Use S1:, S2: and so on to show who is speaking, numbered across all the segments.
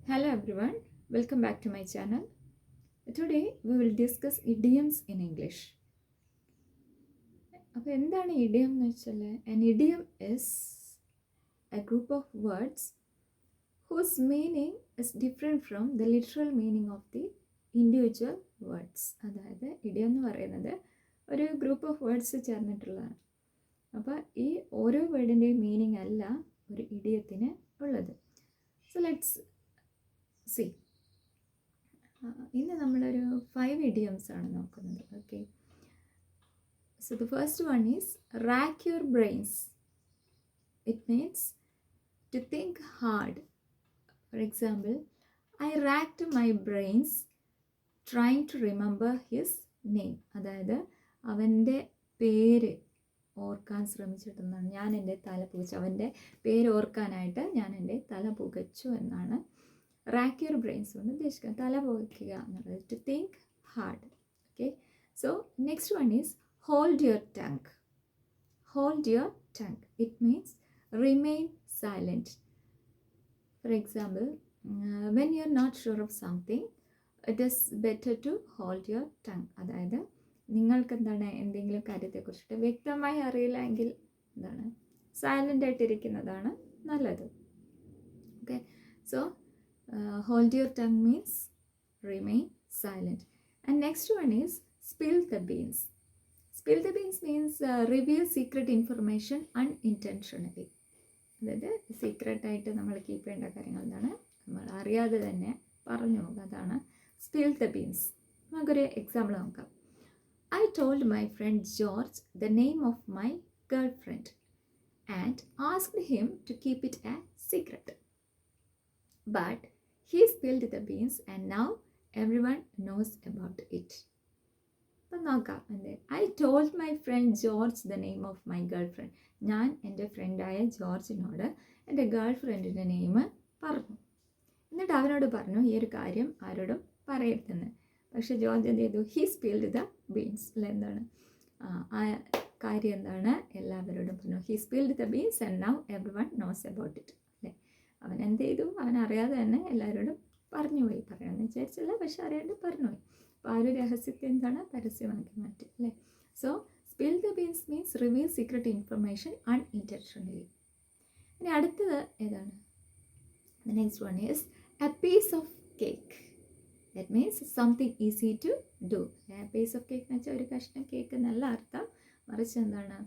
S1: Hello everyone, welcome back to my channel. Today we will discuss idioms in English. അപ്പോൾ എന്താണ് idiom എന്ന് വെച്ചാൽ an idiom is a group of words whose meaning is different from the literal meaning of the individual words. അതായത് idiom എന്ന് പറയുന്നത് ഒരു group of words ചേർന്നിട്ടുള്ളതാണ്. അപ്പോൾ ഈ ഓരോ വേർഡിൻ്റെയും മീനിങ് അല്ല ഒരു ഇഡിയത്തിന് ഉള്ളത്. So let's see. ഇന്ന് നമ്മളൊരു 5 idioms ആണ് നോക്കുന്നത്. Okay, so the first one is rack your brains. It means to think hard. For example, I racked my brains trying to remember his name. അതായത് അവൻ്റെ പേര് ഓർക്കാൻ ശ്രമിച്ചിട്ടെന്നാണ്. ഞാൻ എൻ്റെ തല പുകച്ചു, അവൻ്റെ പേര് ഓർക്കാനായിട്ട് ഞാൻ എൻ്റെ തല പുകച്ചു എന്നാണ് റാക്ക് യുവർ ബ്രെയിൻസ് കൊണ്ട് ഉദ്ദേശിക്കുന്നത്. തല പുകയ്ക്കുക എന്നുള്ളത്, to think hard. Okay, so next one is hold your tongue. Hold your tongue, it means remain silent. For example, when you are not sure of something it is better to hold your tongue. അതായത് നിങ്ങൾക്ക് എന്താണ് എന്തെങ്കിലും കാര്യത്തെക്കുറിച്ചിട്ട് വ്യക്തമായി അറിയില്ല എങ്കിൽ എന്താണ് silent ആയിട്ടിരിക്കുന്നതാണ് നല്ലത്. Okay, so hold your tongue means remain silent. And next one is spill the beans. Spill the beans means reveal secret information unintentionally. അതായത് സീക്രട്ടായിട്ട് നമ്മൾ കീപ്പ് ചെയ്യേണ്ട കാര്യങ്ങൾ എന്താണ് നമ്മൾ അറിയാതെ തന്നെ പറഞ്ഞു പോകുക, അതാണ് spill the beans. നമുക്കൊരു എക്സാമ്പിൾ നോക്കാം. I told my friend George the name of my girlfriend and asked him to keep it a secret. But he spilled the beans and now everyone knows about it. അപ്പം നോക്കാം അല്ലേ, I told my friend George the name of my girl friend. ഞാൻ എൻ്റെ ഫ്രണ്ടായ ജോർജിനോട് എൻ്റെ girl ഫ്രണ്ടിൻ്റെ name പറഞ്ഞു. എന്നിട്ട് അവനോട് പറഞ്ഞു ഈ ഒരു കാര്യം ആരോടും പറയരുതെന്ന്. പക്ഷേ ജോർജ് എന്ത് ചെയ്തു? He spilled the beans. അല്ല, എന്താണ് ആ കാര്യം എന്താണ് എല്ലാവരോടും പറഞ്ഞു. He spilled the beans and now every one knows about it. അവൻ എന്ത് ചെയ്തു? അവൻ അറിയാതെ തന്നെ എല്ലാവരോടും പറഞ്ഞുപോയി. പറയണമെന്ന് വിചാരിച്ചില്ല, പക്ഷെ അറിയാണ്ട് പറഞ്ഞുപോയി. അപ്പോൾ ആ ഒരു രഹസ്യത്തെ എന്താണ് പരസ്യമാക്കി മാറ്റി അല്ലേ. So spill the beans means reveal secret information unintentionally. ഇനി അടുത്തത് ഏതാണ്? The next one is a piece of cake. That means something easy to do. Piece of cake എന്ന് വെച്ചാൽ ഒരു കഷ്ണം കേക്ക് എന്നല്ല അർത്ഥം, മറിച്ച് എന്താണ്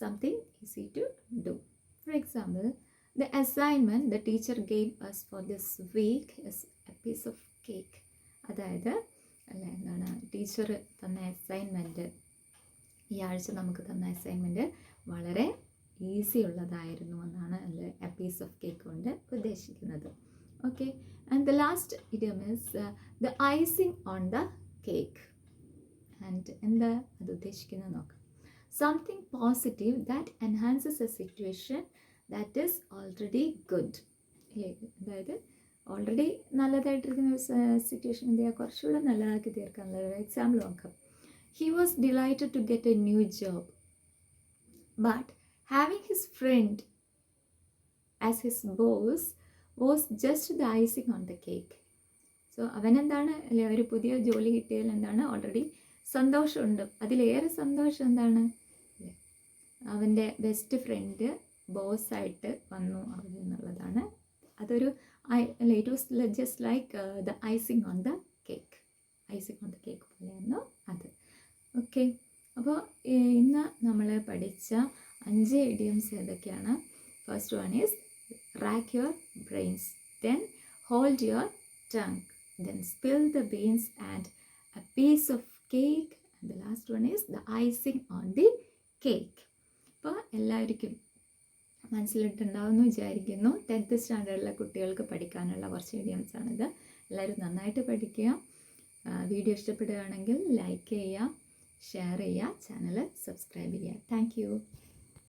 S1: something easy to do. For example, the assignment the teacher gave us for this week is a piece of cake. അതായത് അല്ല, എന്താണ് ടീച്ചർ തന്ന അസൈൻമെൻറ്റ്, ഈ ആഴ്ച നമുക്ക് തന്ന അസൈൻമെൻറ്റ് വളരെ ഈസി ഉള്ളതായിരുന്നു എന്നാണ് അല്ലേ എ പീസ് ഓഫ് കേക്ക് കൊണ്ട് ഉദ്ദേശിക്കുന്നത്. Okay, and the last idiom is the icing on the cake. And എന്താ അത് ഉദ്ദേശിക്കുന്നത് നോക്കാം. Something positive that enhances A situation that is already good. അതായത് ഓൾറെഡി നല്ലതായിട്ടിരിക്കുന്ന ഒരു സിറ്റുവേഷൻ എന്ത് ചെയ്യുക, കുറച്ചുകൂടെ നല്ലതാക്കി തീർക്കാനുള്ള ഒരു എക്സാമ്പിൾ നോക്കാം. He was delighted to get a new job but having his friend as his boss was just the icing on the cake. So അവനെന്താണ് അല്ലെ, ഒരു പുതിയ ജോലി കിട്ടിയതിൽ എന്താണ് ഓൾറെഡി സന്തോഷമുണ്ട്. അതിലേറെ സന്തോഷം എന്താണ് അല്ലേ, അവൻ്റെ ബെസ്റ്റ് ഫ്രണ്ട് ബോസായിട്ട് വന്നു അവിടെ എന്നുള്ളതാണ്. അതൊരു it was just like the icing on the cake. Icing on the cake പോലെയായിരുന്നു അത്. ഓക്കെ, അപ്പോൾ ഇന്ന് നമ്മൾ പഠിച്ച 5 idioms ഏതൊക്കെയാണ്? First one is rack your brains, then hold your tongue, then spill the beans and a piece of cake, and the last one is the icing on the cake. അപ്പോൾ എല്ലാവർക്കും മനസ്സിലിട്ടുണ്ടാവുമെന്ന് വിചാരിക്കുന്നു. 10th സ്റ്റാൻഡേർഡിലെ കുട്ടികൾക്ക് പഠിക്കാനുള്ള കുറച്ച് idioms-ആണിത്. എല്ലാവരും നന്നായിട്ട് പഠിക്കുക. വീഡിയോ ഇഷ്ടപ്പെടുകയാണെങ്കിൽ ലൈക്ക് ചെയ്യുക, ഷെയർ ചെയ്യുക, ചാനൽ സബ്സ്ക്രൈബ് ചെയ്യുക. Thank you.